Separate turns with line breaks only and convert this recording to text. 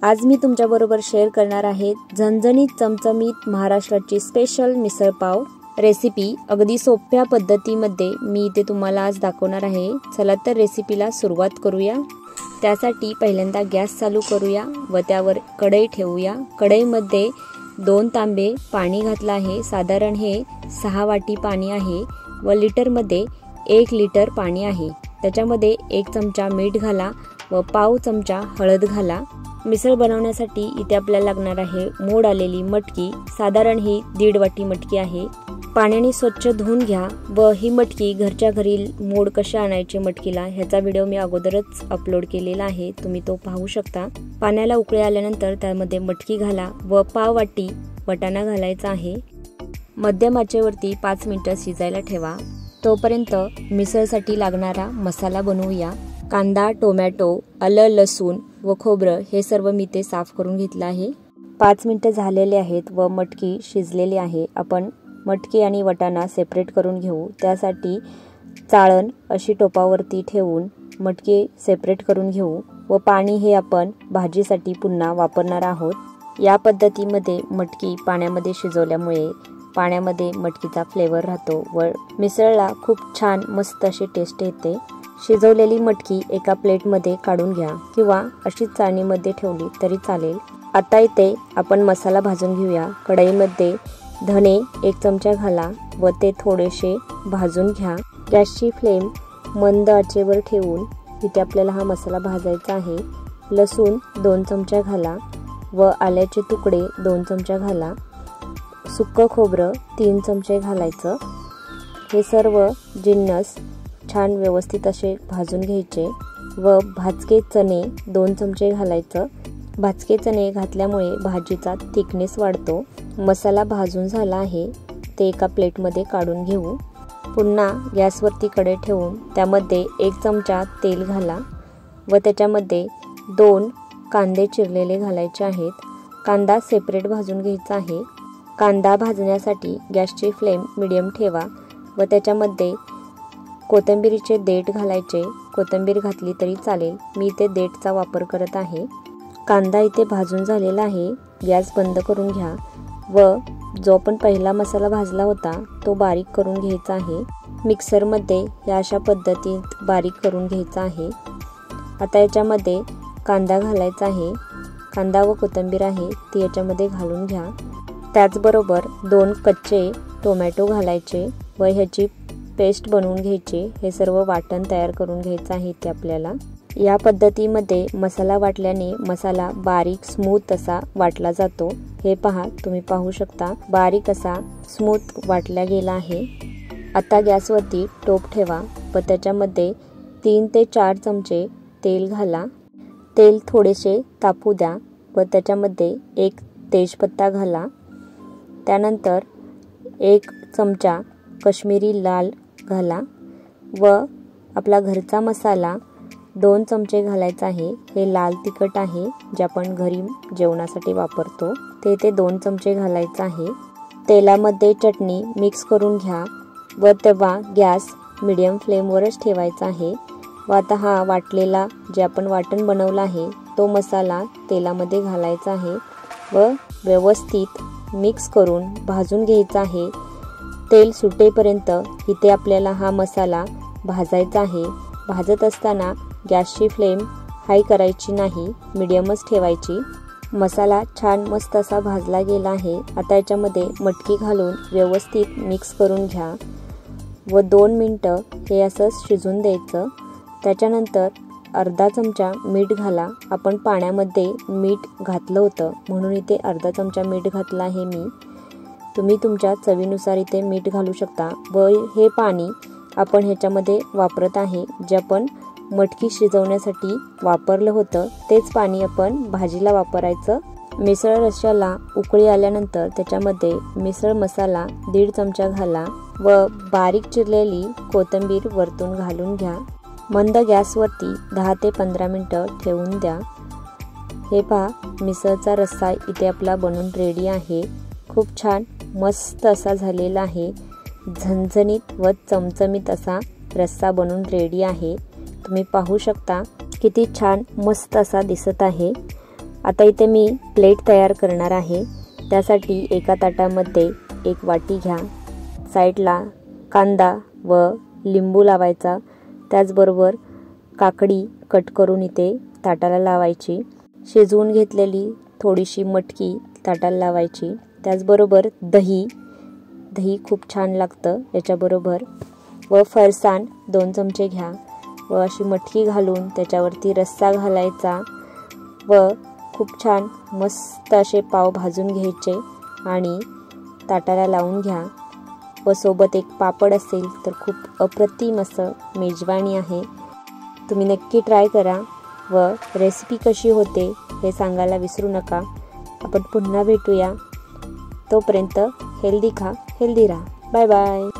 आज मी तुमच्याबरोबर शेअर करणार आहे झणझणीत चमचमीत महाराष्ट्राची स्पेशल मिसळ पाव रेसिपी। अगदी सोप्या पद्धतीमध्ये मी इथे तुम्हाला आज दाखवणार आहे। चला तर रेसिपीला सुरुवात करूया। त्यासाठी पहिल्यांदा गॅस चालू करूया व त्यावर कढई ठेवूया। कढईमध्ये 2 तांबे पाणी घातलं आहे। साधारण हे 6 वाटी पाणी आहे व लिटरमध्ये 1 लिटर पाणी आहे। त्याच्यामध्ये 1 चमचा मीठ घाला व पाव चमचा हळद घाला। मिसळ बनवण्यासाठी इथे आपल्याला लागणार आहे मोड आलेली मटकी। साधारण ही 1.5 वाटी मटकी आहे। पाण्याने स्वच्छ धुवून घ्या व ही मटकी घरच्या घरी मोड कसे आणायचे मटकीला ह्याचा व्हिडिओ मी अगोदरच अपलोड केलेला आहे, तुम्ही तो पाहू शकता। पाण्याला उकळी आल्यानंतर त्यामध्ये मटकी घाला व पाव वाटी वाटाणा घालायचा आहे। मध्यम आचेवरती 5 मिनिटे शिजायला ठेवा। तोपर्यंत मिसळसाठी लागणारा मसाला बनवूया। कांदा, टोमॅटो, आलं, लसूण व खोबरं हे सर्व मी ते साफ करून घेतलं आहे। 5 मिनिटे झालेले आहेत व मटकी शिजलेली आहे। आपण मटकी आणि वाटाणा सेपरेट करून घेऊ। त्यासाठी चाळण अशी टोपावरती ठेवून मटकी सेपरेट करून घेऊ व पाणी हे आपण भाजीसाठी पुन्हा वापरणार आहोत। या पद्धतीमध्ये मटकी पाण्यामध्ये शिजवल्यामुळे पाण्यामध्ये मटकीचा फ्लेवर राहतो व मिसळला खूप छान मस्त अशी टेस्ट येते। शिजवलेली मटकी एका प्लेटमध्ये काढून घ्या किंवा अशीच चाळणीमध्ये ठेवली तरी चालेल। आता इथे आपण मसाला भाजून घेऊया। कढईमध्ये धने 1 चमचा घाला व ते थोडेसे भाजून घ्या। गॅसची फ्लेम मंद आचेवर ठेवून इथे आपल्याला हा मसाला भाजायचा आहे। लसूण 2 चमचा घाला व आल्याचे तुकडे 2 चमचा घाला। सुक्क खोबरं 3 चमचे घालायचं। हे सर्व जिन्नस छान व्यवस्थित असे भाजून घ्यायचे व भाजके चणे 2 चमचे घालायचं। भाजके चणे घातल्यामुळे भाजीचा थिकनेस वाढतो। मसाला भाजून झाला आहे, ते एका प्लेटमध्ये काढून घेऊ। पुन्हा गॅसवरती कढई ठेवून त्यामध्ये 1 चमचा तेल घाला व त्याच्यामध्ये 2 कांदे चिरलेले घालायचे आहेत। कांदा सेपरेट भाजून घ्यायचा आहे। कांदा भाजण्यासाठी गॅसची फ्लेम मीडियम ठेवा व त्याच्यामध्ये कोथिंबीरीचे देठ घालायचे। कोथिंबीर घातली तरी चालेल, मी इथे देठचा वापर करत आहे। कांदा इथे भाजून झालेला आहे। गॅस बंद करून घ्या व जो आपण पहिला मसाला भाजला होता तो बारीक करून घ्यायचा आहे। मिक्सरमध्ये या अशा पद्धतीत बारीक करून घ्यायचा आहे। आता याच्यामध्ये कांदा घालायचा आहे। कांदा व कोथिंबीर आहे ती याच्यामध्ये घालून घ्या। त्याचबरोबर 2 कच्चे टोमॅटो घालायचे व ह्याची पेस्ट बनवून घ्यायची। हे सर्व वाटण तयार करून घ्यायचं आहे ते आपल्याला। या पद्धतीमध्ये मसाला वाटल्याने मसाला बारीक स्मूथ असा वाटला जातो। हे पहा, तुम्ही पाहू शकता बारीक असा स्मूथ वाटला गेला आहे। आता गॅसवरती टोप ठेवा व त्याच्यामध्ये 3 ते 4 चमचे तेल घाला। तेल थोडेसे तापू द्या व त्याच्यामध्ये 1 तेजपत्ता घाला। त्यानंतर 1 चमचा काश्मीरी लाल घाला व आपला घरचा मसाला 2 चमचे घालायचा आहे। हे लाल तिखट आहे जे आपण घरी जेवणासाठी वापरतो, ते 2 चमचे घालायचं आहे। तेलामध्ये चटणी मिक्स करून घ्या व तेव्हा गॅस मीडियम फ्लेमवरच ठेवायचा आहे। व आता हा वाटलेला जे आपण वाटण बनवलं आहे तो मसाला तेलामध्ये घालायचा आहे व व्यवस्थित मिक्स करून भाजून घ्यायचा आहे। तेल सुटेपर्यंत इथे आपल्याला हा मसाला भाजायचा आहे। भाजत असताना गॅसची फ्लेम हाय करायची नाही, मीडियमच ठेवायची। मसाला छान मस्त असा भाजला गेला आहे। आता याच्यामध्ये मटकी घालून व्यवस्थित मिक्स करून घ्या व 2 मिनिटं हे असंच शिजून द्यायचं। त्याच्यानंतर अर्धा चमचा मीठ घाला। आपण पाण्यामध्ये मीठ घातलं होतं म्हणून इथे अर्धा चमचा मीठ घातलं आहे मी। तुम्ही तुमच्या चवीनुसार इथे मीठ घालू शकता व हे पाणी आपण ह्याच्यामध्ये वापरत आहे जे आपण मटकी शिजवण्यासाठी वापरलं होतं तेच पाणी आपण भाजीला वापरायचं। मिसळ रश्श्याला उकळी आल्यानंतर त्याच्यामध्ये मिसळ मसाला 1.5 चमचा घाला व बारीक चिरलेली कोथिंबीर वरतून घालून घ्या। मंद गॅसवरती 10 ते 15 मिनिटं ठेवून द्या। हे पहा, मिसळचा रस्सा इथे आपला बनून रेडी आहे। खूप छान मस्त असा झालेला आहे। झणझणीत व चमचमीत असा रस्सा बनून रेडी आहे। तुम्ही पाहू शकता किती छान मस्त असा दिसत आहे। आता इथे मी प्लेट तयार करणार आहे। त्यासाठी एका ताटामध्ये एक वाटी घ्या, साईडला कांदा व लिंबू लावायचा, त्याचबरोबर काकडी कट करून इथे ताटाला लावायची, शिजवून घेतलेली थोडीशी मटकी ताटाला लावायची, त्याचबरोबर दही खूप छान लागतं याच्याबरोबर, व फरसाण 2 चमचे घ्या व अशी मटकी घालून त्याच्यावरती रस्सा घालायचा व खूप छान मस्त असे पाव भाजून घ्यायचे आणि ताटाला लावून घ्या। व सोबत एक पापड असेल तर खूप अप्रतिम असं मेजवानी आहे। तुम्ही नक्की ट्राय करा व रेसिपी कशी होते हे सांगायला विसरू नका। आपण पुन्हा भेटूया, तोपर्यंत हेल्दी खा, हेल्दी राहा। Bye bye.